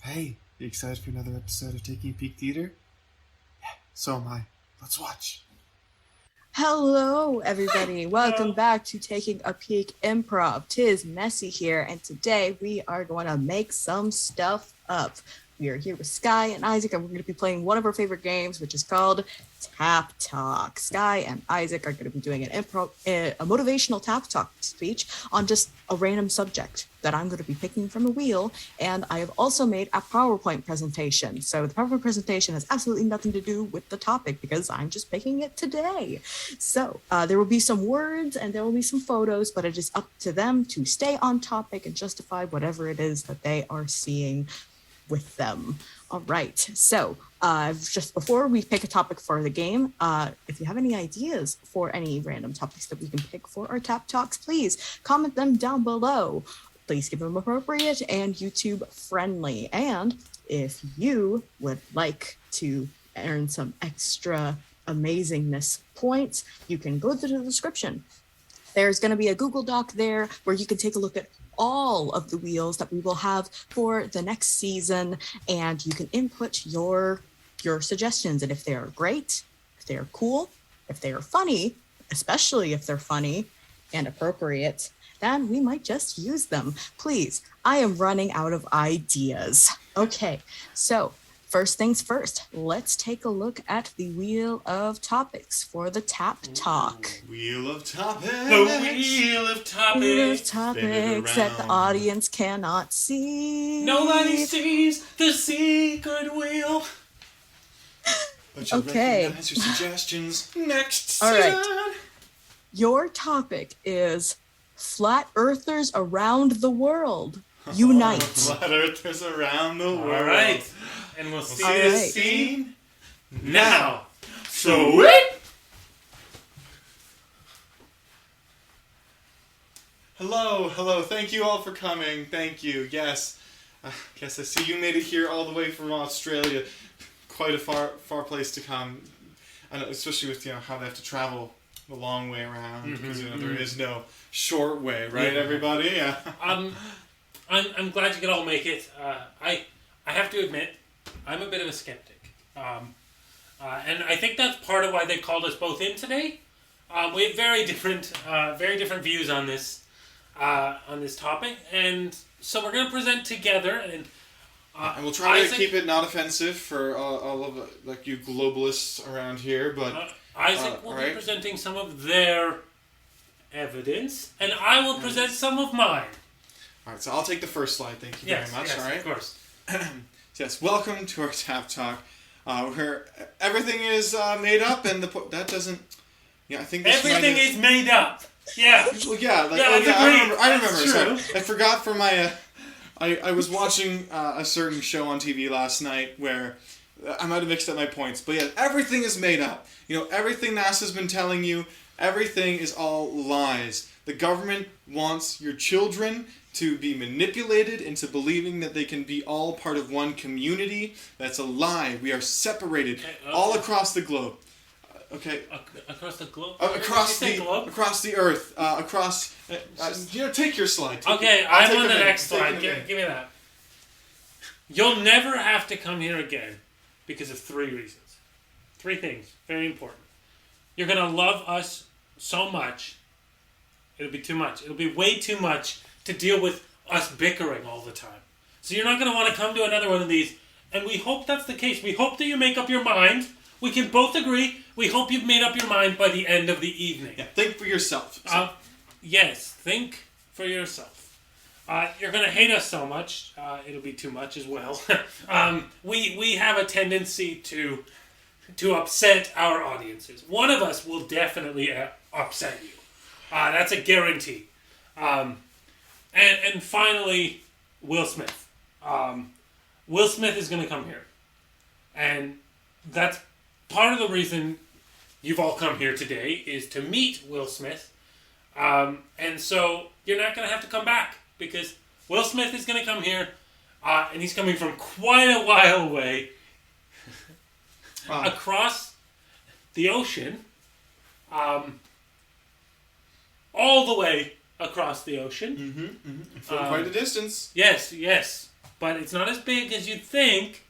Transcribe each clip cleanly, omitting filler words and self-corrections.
Hey, you excited for another episode of Taking a Peek Theater? Yeah, so am I. Let's watch. Hello, everybody. Welcome back to Taking a Peek Improv. Tis Messy here, and today we are going to make some stuff up. We are here with Sky and Isaac, and we're going to be playing one of our favorite games, which is called Tap Talk. Sky and Isaac are going to be doing a motivational tap talk speech on just a random subject that I'm going to be picking from a wheel. And I have also made a PowerPoint presentation. So the PowerPoint presentation has absolutely nothing to do with the topic because I'm just picking it today. So there will be some words and there will be some photos, but it is up to them to stay on topic and justify whatever it is that they are seeing with them. All right. So just before we pick a topic for the game, if you have any ideas for any random topics that we can pick for our Tap Talks, please comment them down below. Please keep them appropriate and YouTube friendly. And if you would like to earn some extra amazingness points, you can go to the description. There's going to be a Google Doc there where you can take a look at all of the wheels that we will have for the next season, and you can input your suggestions. And if they are great, if they are cool, if they are funny, especially if they're funny and appropriate, then we might just use them. Please, I am running out of ideas. Okay, so first things first, let's take a look at the Wheel of Topics for the Tap Talk. Wheel of Topics. The Wheel of Topics. Wheel of Topics that the audience cannot see. Nobody sees the secret wheel. But you'll Okay. recognize your suggestions next All season. right. Your topic is Flat Earthers Around the World. Unite. Flat Earthers around the world. All right. And we'll see All this right. scene now. So it. Hello. Thank you all for coming. Thank you. Yes. Yes, I see you made it here all the way from Australia. Quite a far place to come. And especially with how they have to travel the long way around because there is no short way, right, everybody? Yeah. I'm glad you could all make it. I have to admit, I'm a bit of a skeptic. And I think that's part of why they called us both in today. We have very different views on this topic, and so we're going to present together. And we'll try to keep it not offensive for all of you globalists around here, but Isaac will be presenting some of their evidence, and I will present some of mine. All right, so I'll take the first slide. Thank you very much. Yes, all right, of course. Yes, welcome to our Tap Talk, where everything is made up, and that doesn't. Yeah, I think this Everything is made up. Yeah. Well, yeah, I remember. Sorry, I forgot for my. I was watching a certain show on TV last night where I might have mixed up my points, but yeah, everything is made up. Everything NASA's been telling you, everything is all lies. The government wants your children to be manipulated into believing that they can be all part of one community. That's a lie. We are separated all across the globe. Okay. Across the globe? Across the earth. Take your slide. Okay, I'm on the next slide. Give me that. You'll never have to come here again because of 3 reasons. 3 things. Very important. You're going to love us so much. It'll be too much. It'll be way too much to deal with us bickering all the time. So you're not going to want to come to another one of these. And we hope that's the case. We hope that you make up your mind. We can both agree. We hope you've made up your mind by the end of the evening. Yeah, think for yourself. Yes, think for yourself. You're going to hate us so much. It'll be too much as well. We have a tendency to upset our audiences. One of us will definitely upset you. That's a guarantee. And finally, Will Smith. Will Smith is going to come here. And that's part of the reason you've all come here today is to meet Will Smith. And so you're not going to have to come back because Will Smith is going to come here and he's coming from quite a while away across the ocean, all the way across the ocean. For quite a distance. Yes. but it's not as big as you'd think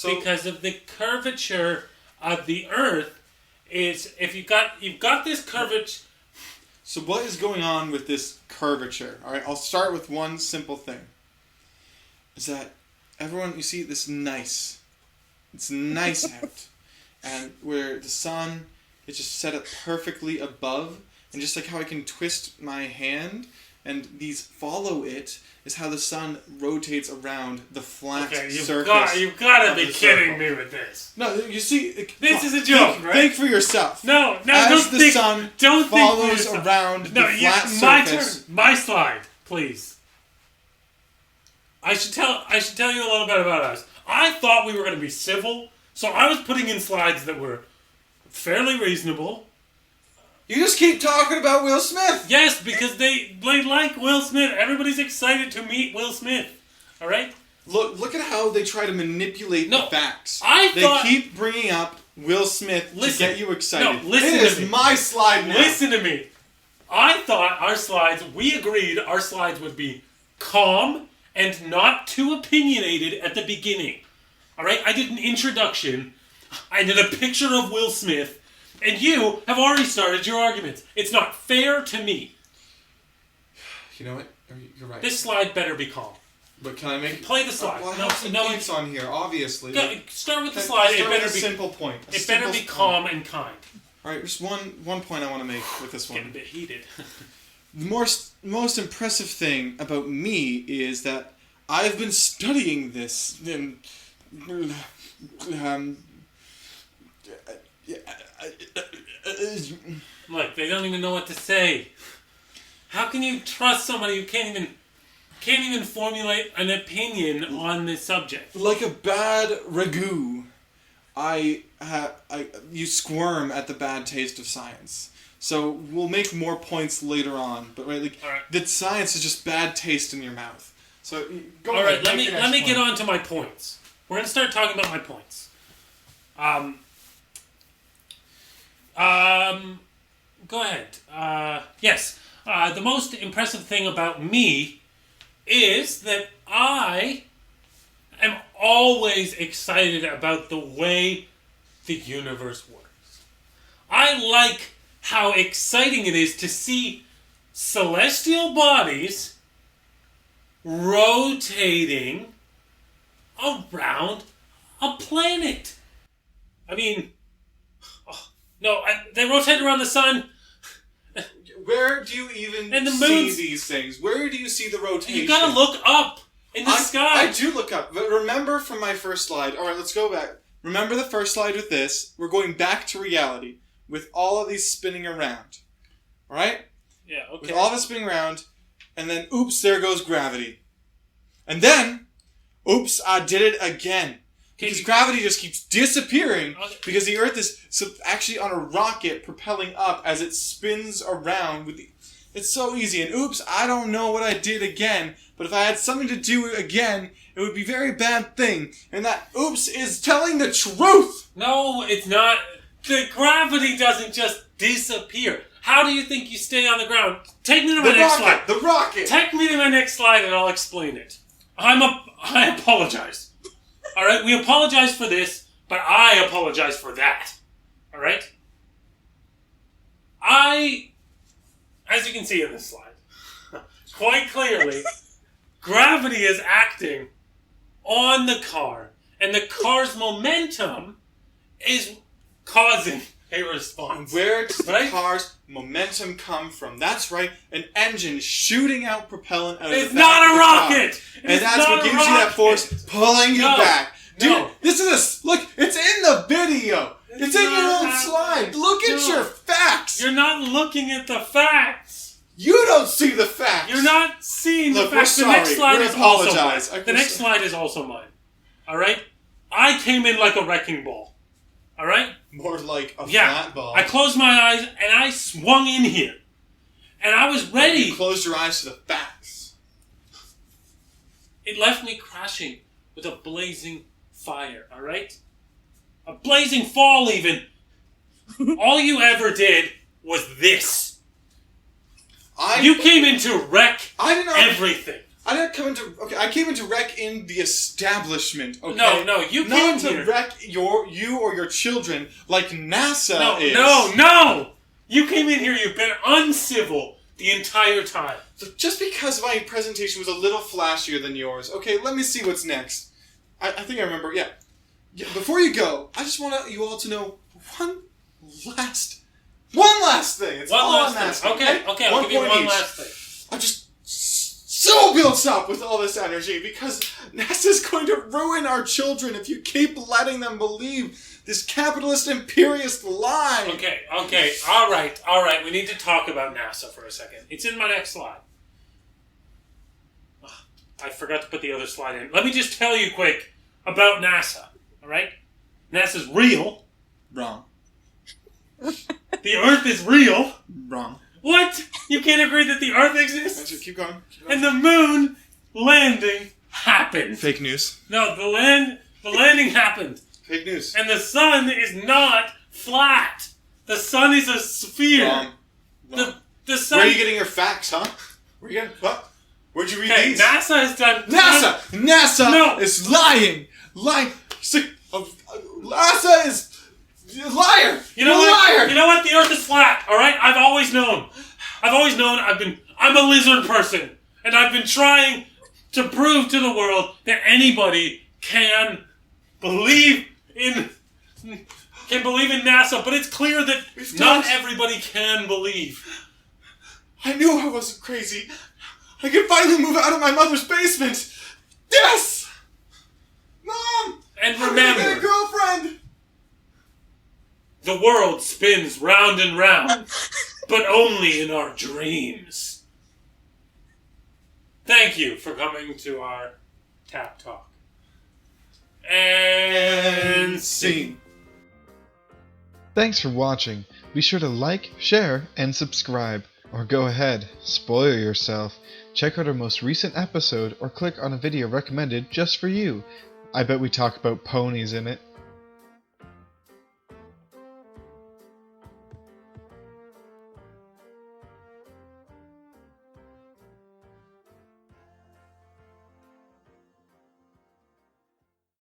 because of the curvature of the Earth. If you've got this curvature. So what is going on with this curvature? All right, I'll start with one simple thing. Is that everyone, you see this nice. It's nice out. And where the sun is just set up perfectly above, and just like how I can twist my hand, and these follow it, is how the sun rotates around the flat surface. You've got to be kidding me with this. No, you see... This is a joke, right? Think for yourself. No, As the sun follows around the flat surface... My turn. My slide, please. I should tell you a little bit about us. I thought we were going to be civil, so I was putting in slides that were fairly reasonable. You just keep talking about Will Smith. Yes, because they like Will Smith. Everybody's excited to meet Will Smith. All right? Look at how they try to manipulate the facts. They keep bringing up Will Smith to get you excited. No, listen to me. It is my slide now. Listen to me. I thought we agreed our slides would be calm and not too opinionated at the beginning. All right? I did an introduction. I did a picture of Will Smith. And you have already started your arguments. It's not fair to me. You know what? You're right. This slide better be calm. But can I make... Play the slide. Well, I have some points on here, obviously. Start with the slide. It better be a simple point. It better be calm and kind. Alright, just one point I want to make with this one. Getting a bit heated. The most impressive thing about me is that I've been studying this. Look, they don't even know what to say. How can you trust somebody who can't even formulate an opinion on this subject? Like a bad ragu, you squirm at the bad taste of science. So we'll make more points later on, but that science is just bad taste in your mouth. So go ahead. All right, let me get on to my points. We're gonna start talking about my points. Go ahead. Yes. The most impressive thing about me is that I am always excited about the way the universe works. I like how exciting it is to see celestial bodies rotating around a planet. I mean... No, they rotate around the sun. Where do you even see these things? Where do you see the rotation? You gotta look up in the sky. I do look up. But remember from my first slide. Alright, let's go back. Remember the first slide with this. We're going back to reality with all of these spinning around. Alright? Yeah, okay. With all of it spinning around, and then, oops, there goes gravity. And then, oops, I did it again. Because gravity just keeps disappearing because the Earth is actually on a rocket propelling up as it spins around. It's so easy. And oops, I don't know what I did again. But if I had something to do again, it would be a very bad thing. And that oops is telling the truth. No, it's not. The gravity doesn't just disappear. How do you think you stay on the ground? Take me to my next slide. The rocket. Take me to my next slide and I'll explain it. I apologize. All right, we apologize for this, but I apologize for that. All right? As you can see in this slide, quite clearly, gravity is acting on the car, and the car's momentum is causing a response. Where does the car's momentum come from? That's right, an engine shooting out propellant out of the back of the car. It's not a rocket! And that's what gives you that force pulling you back. Dude, this is look, it's in the video. It's in your own slide. Look at your facts. You're not looking at the facts. You don't see the facts. You're not seeing the facts. The next slide is also mine. The next slide is also mine. All right? I came in like a wrecking ball. All right? More like a flat ball. I closed my eyes and I swung in here. And I was ready. You closed your eyes to the facts. It left me crashing with a blazing fire, all right? A blazing fall, even. All you ever did was this. You came in to wreck everything. I didn't come into... Okay, I came into wreck in the establishment, okay? No, you came Not here. to wreck you or your children like NASA is. No! You came in here, you've been uncivil the entire time. So just because my presentation was a little flashier than yours, okay, let me see what's next. I think I remember, yeah. Before you go, I just want you all to know one last thing. It's one all last I'm asking. Okay, I'll give you one last thing. I'm just so built up with all this energy because NASA's going to ruin our children if you keep letting them believe this capitalist imperialist lie. Okay, all right. We need to talk about NASA for a second. It's in my next slide. I forgot to put the other slide in. Let me just tell you quick about NASA, all right? NASA's real. Wrong. The Earth is real. Wrong. What? You can't agree that the Earth exists? Keep going. And the moon landing happened. Fake news. No, the landing happened. Fake news. And the sun is not flat. The sun is a sphere. Wrong. The sun... Where are you getting your facts, huh? What? Where'd you read these? NASA has done... NASA is lying! NASA is... Liar! You know what? The Earth is flat, alright? I've always known. I'm a lizard person. And I've been trying to prove to the world that anybody can believe in NASA, but it's clear that not everybody can believe. I knew I wasn't crazy. I could finally move out of my mother's basement. Yes! Mom! And I'm remember, gonna get a girlfriend! The world spins round and round, but only in our dreams. Thank you for coming to our Tap Talk. And scene. Thanks for watching. Be sure to like, share, and subscribe. Or go ahead, spoil yourself. Check out our most recent episode or click on a video recommended just for you. I bet we talk about ponies in it.